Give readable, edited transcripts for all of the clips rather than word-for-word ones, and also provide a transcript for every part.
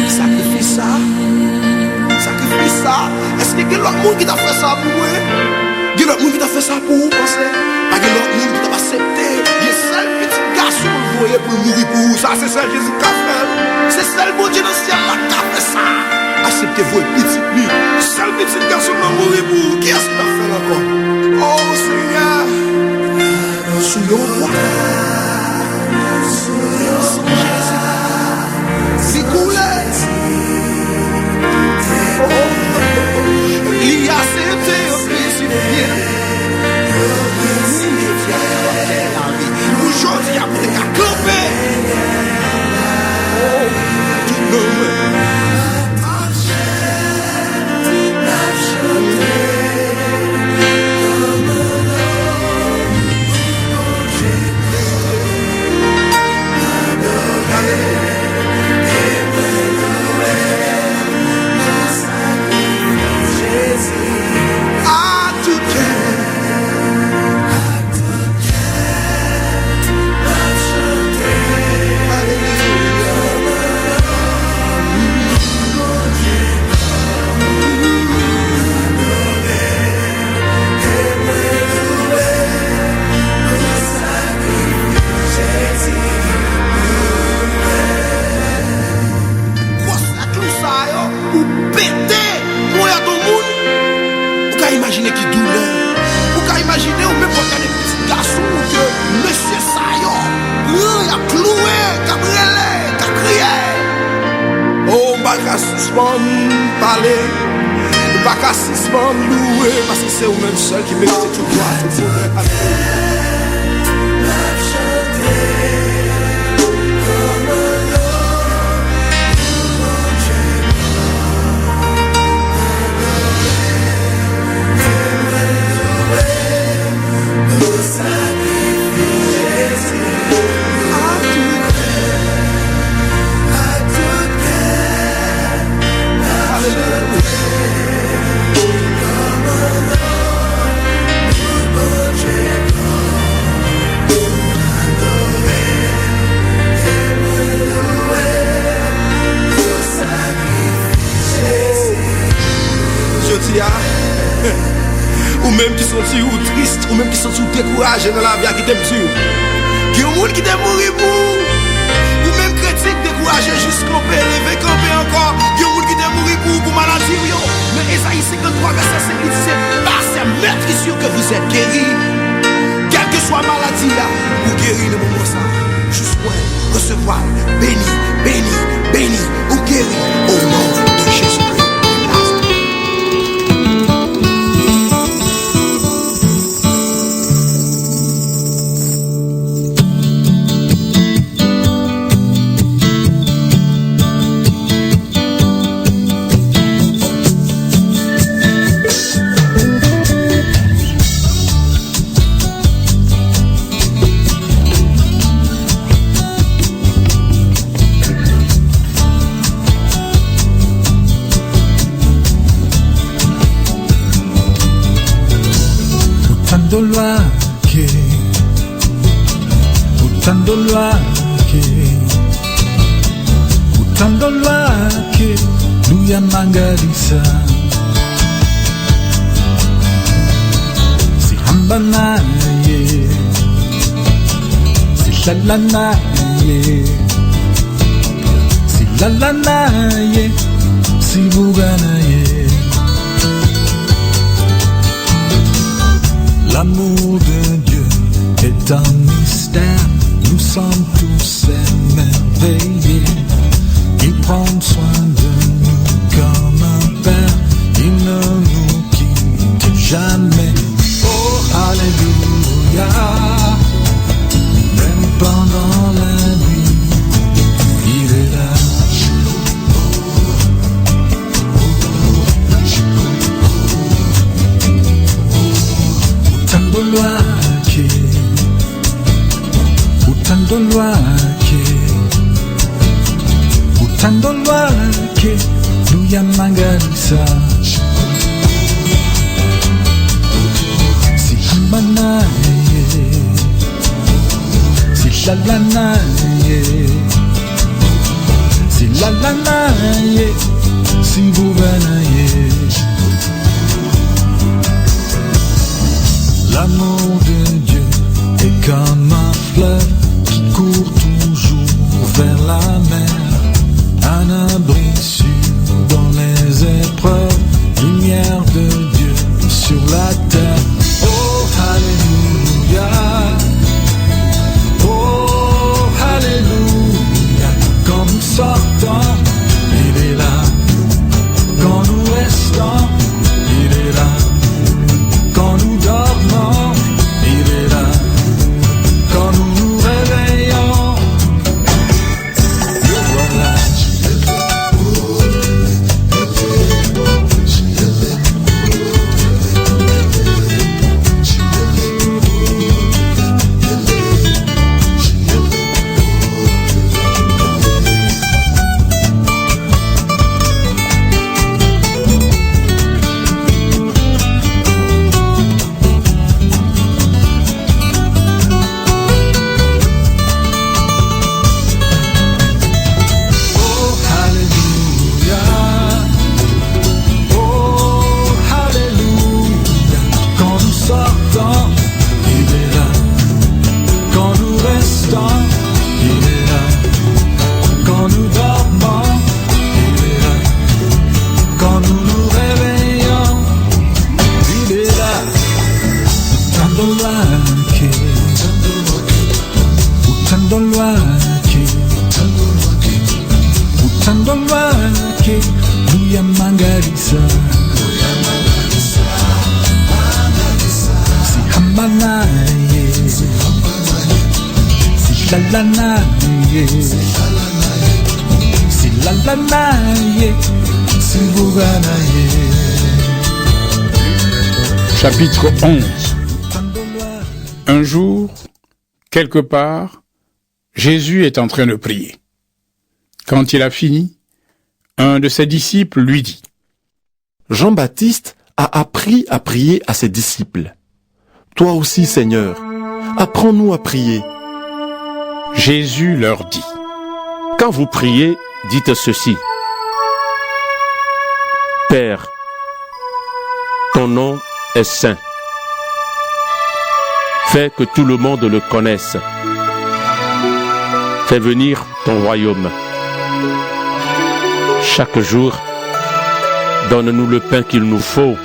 Sacrifice ça. Sacrifice ça. Est-ce que l'autre monde qui t'a fait ça pour moi? Il y a l'autre monde qui t'a fait ça pour vous, pensez? Pas que l'autre monde qui t'a accepté. Il y a seul petit garçon que vous voyez pour mourir pour vous. Ça, c'est ça Jésus qui a fait. C'est seul bon Dieu dans le ciel qui a fait ça. Acceptez-vous petit lui. Seul petit garçon qui a mourir pour vous. Qui est-ce qui a fait encore? Oh Seigneur. Sous le roi. Si coulé. Il a accepté au plaisir bien. Aujourd'hui, après qu'à camper. Oh, tout le monde. Imaginez qui douleur. Vous pouvez imaginer ou même quand des petits garçons que monsieur Sayo, il a cloué, il a brûlé, il a crié. Oh, il va suspendre parler, il va suspendre louer, parce que c'est vous-même seul qui mérite tout droit, tout honneur. Ou même qui sont ou tristes, ou même qui sont découragés dans la vie qui t'aiment sur. Il y a un monde qui t'aime mourir pour. Ou même critique découragé jusqu'au lever camper encore. Il y a un monde qui t'aime mourir pour maladie. Mais Esaïe 53 verset 5 dit c'est par ces maîtres sûr que vous êtes guéris. Quelle que soit maladie là, vous guéris le moment ça. Juste pour recevoir béni, béni, béni, ou guéri au nom de Jésus-Christ. Utando lwake luyamangalisa, sihamba naye, sihlala naye, silala naye, sibuka naye. L'amour de Dieu est un mystère, nous sommes tous émerveillés. Il prend soin de nous comme un père, il ne nous quitte jamais. Oh, alléluia, même pendant la nuit, il est là. Utando lwake luyamangalisa, sihamba naye, sihlala naye, si la la la, yeah, si vous venez. L'amour de Dieu est comme un fleuve qui court toujours vers la mer, un abri sûr dans les épreuves, lumière de Dieu sur la terre. Oh, alléluia. Oh, alléluia. Quand nous sortons, il est là. Quand nous restons, il est là. Quand nous dormons, il est là. Quand nous nous réveillons, le voilà. Chapitre 11. Un jour, quelque part, Jésus est en train de prier. Quand il a fini, un de ses disciples lui dit : Jean-Baptiste a appris à prier à ses disciples. Toi aussi, Seigneur, apprends-nous à prier. Jésus leur dit : Quand vous priez, dites ceci. Père, ton nom est saint. Fais que tout le monde le connaisse. Fais venir ton royaume. Chaque jour, donne-nous le pain qu'il nous faut.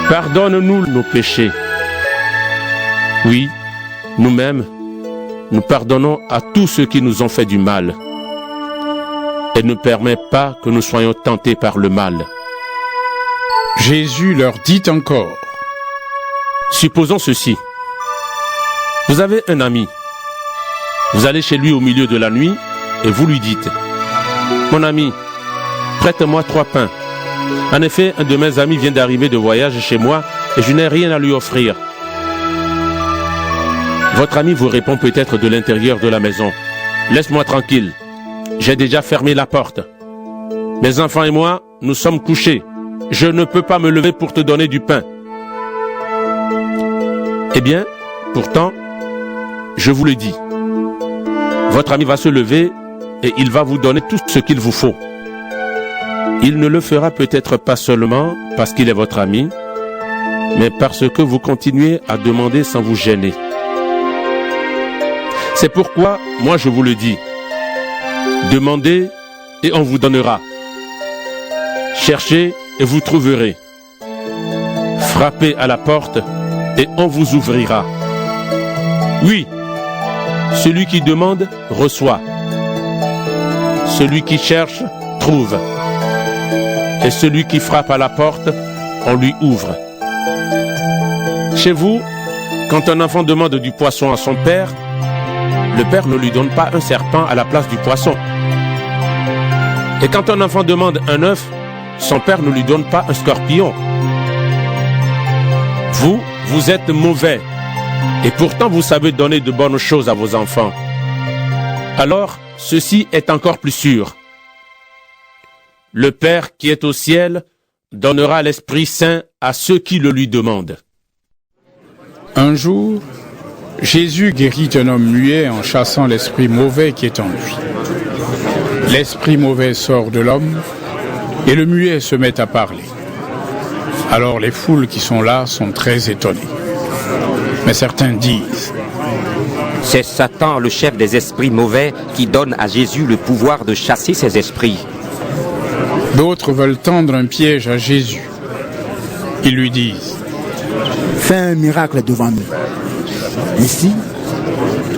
Pardonne-nous nos péchés. Oui, nous-mêmes, nous pardonnons à tous ceux qui nous ont fait du mal. Et ne permets pas que nous soyons tentés par le mal. Jésus leur dit encore : Supposons ceci. Vous avez un ami. Vous allez chez lui au milieu de la nuit et vous lui dites : Mon ami, prête-moi 3 pains. En effet, un de mes amis vient d'arriver de voyage chez moi et je n'ai rien à lui offrir. Votre ami vous répond peut-être de l'intérieur de la maison : Laisse-moi tranquille, j'ai déjà fermé la porte. Mes enfants et moi, nous sommes couchés. Je ne peux pas me lever pour te donner du pain. Eh bien, pourtant, je vous le dis, votre ami va se lever et il va vous donner tout ce qu'il vous faut. Il ne le fera peut-être pas seulement parce qu'il est votre ami, mais parce que vous continuez à demander sans vous gêner. C'est pourquoi, moi je vous le dis, demandez et on vous donnera. Cherchez et vous trouverez. Frappez à la porte et on vous ouvrira. Oui, celui qui demande reçoit. Celui qui cherche trouve. Et celui qui frappe à la porte, on lui ouvre. Chez vous, quand un enfant demande du poisson à son père, le père ne lui donne pas un serpent à la place du poisson. Et quand un enfant demande un œuf, son père ne lui donne pas un scorpion. Vous êtes mauvais, et pourtant vous savez donner de bonnes choses à vos enfants. Alors, ceci est encore plus sûr. Le Père qui est au ciel donnera l'Esprit Saint à ceux qui le lui demandent. Un jour, Jésus guérit un homme muet en chassant l'esprit mauvais qui est en lui. L'esprit mauvais sort de l'homme et le muet se met à parler. Alors les foules qui sont là sont très étonnées. Mais certains disent: c'est Satan, le chef des esprits mauvais, qui donne à Jésus le pouvoir de chasser ces esprits. D'autres veulent tendre un piège à Jésus. Ils lui disent: fais un miracle devant nous. Ici,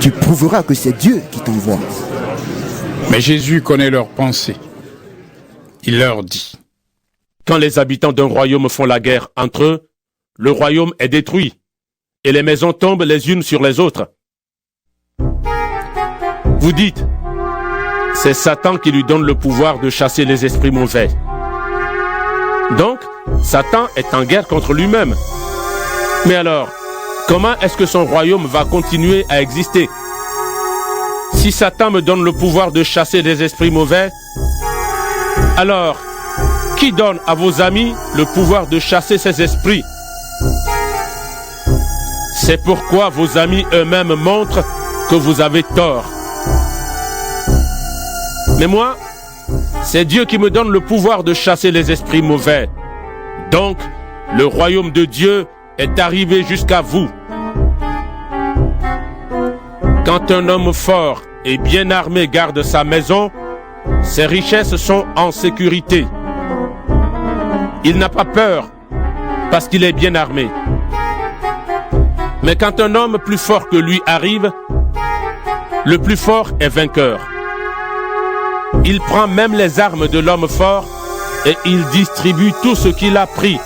tu prouveras que c'est Dieu qui t'envoie. Mais Jésus connaît leurs pensées. Il leur dit: quand les habitants d'un royaume font la guerre entre eux, le royaume est détruit, et les maisons tombent les unes sur les autres. Vous dites, c'est Satan qui lui donne le pouvoir de chasser les esprits mauvais. Donc, Satan est en guerre contre lui-même. Mais alors, comment est-ce que son royaume va continuer à exister? Si Satan me donne le pouvoir de chasser des esprits mauvais, alors, qui donne à vos amis le pouvoir de chasser ces esprits? C'est pourquoi vos amis eux-mêmes montrent que vous avez tort. Mais moi, c'est Dieu qui me donne le pouvoir de chasser les esprits mauvais. Donc, le royaume de Dieu est arrivé jusqu'à vous. Quand un homme fort et bien armé garde sa maison, ses richesses sont en sécurité. Il n'a pas peur parce qu'il est bien armé. Mais quand un homme plus fort que lui arrive, le plus fort est vainqueur. Il prend même les armes de l'homme fort et il distribue tout ce qu'il a pris.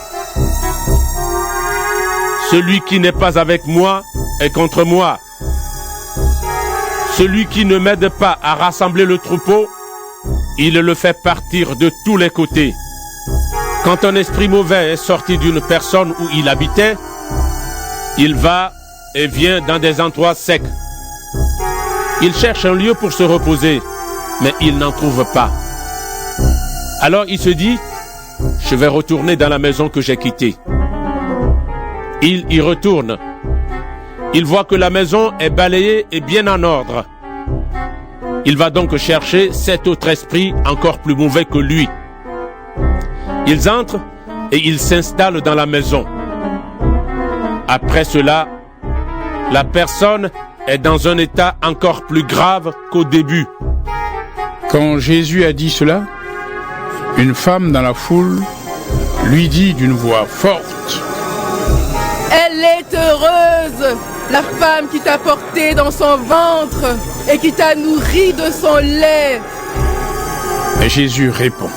Celui qui n'est pas avec moi est contre moi. Celui qui ne m'aide pas à rassembler le troupeau, il le fait partir de tous les côtés. Quand un esprit mauvais est sorti d'une personne où il habitait, il va et vient dans des endroits secs. Il cherche un lieu pour se reposer, mais il n'en trouve pas. Alors il se dit, je vais retourner dans la maison que j'ai quittée. Il y retourne. Il voit que la maison est balayée et bien en ordre. Il va donc chercher 7 autres esprits encore plus mauvais que lui. Ils entrent et ils s'installent dans la maison. Après cela, la personne est dans un état encore plus grave qu'au début. Quand Jésus a dit cela, une femme dans la foule lui dit d'une voix forte: elle est heureuse, la femme qui t'a porté dans son ventre et qui t'a nourri de son lait. Et Jésus répond: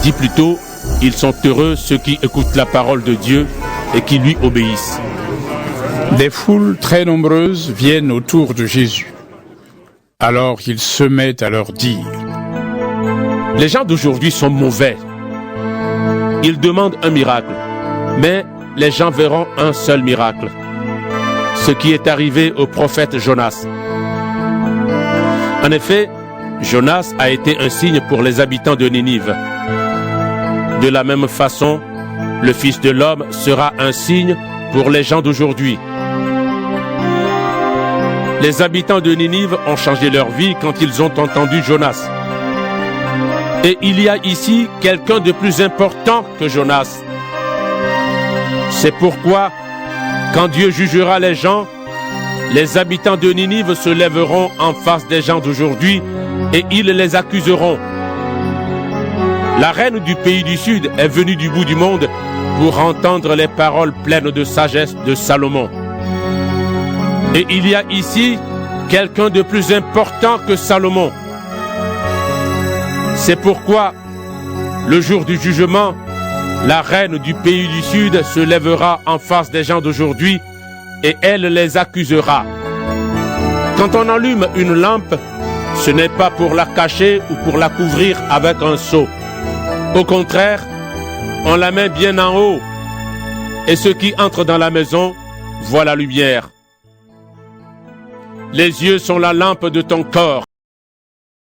dis plutôt, ils sont heureux ceux qui écoutent la parole de Dieu et qui lui obéissent. Des foules très nombreuses viennent autour de Jésus. Alors il se met à leur dire: les gens d'aujourd'hui sont mauvais. Ils demandent un miracle, mais les gens verront un seul miracle. Ce qui est arrivé au prophète Jonas. En effet, Jonas a été un signe pour les habitants de Ninive. De la même façon, le Fils de l'homme sera un signe pour les gens d'aujourd'hui. Les habitants de Ninive ont changé leur vie quand ils ont entendu Jonas. Et il y a ici quelqu'un de plus important que Jonas. C'est pourquoi, quand Dieu jugera les gens, les habitants de Ninive se lèveront en face des gens d'aujourd'hui et ils les accuseront. La reine du pays du Sud est venue du bout du monde pour entendre les paroles pleines de sagesse de Salomon. Et il y a ici quelqu'un de plus important que Salomon. C'est pourquoi, le jour du jugement, la reine du pays du Sud se lèvera en face des gens d'aujourd'hui et elle les accusera. Quand on allume une lampe, ce n'est pas pour la cacher ou pour la couvrir avec un seau. Au contraire, on la met bien en haut et ceux qui entrent dans la maison voient la lumière. Les yeux sont la lampe de ton corps.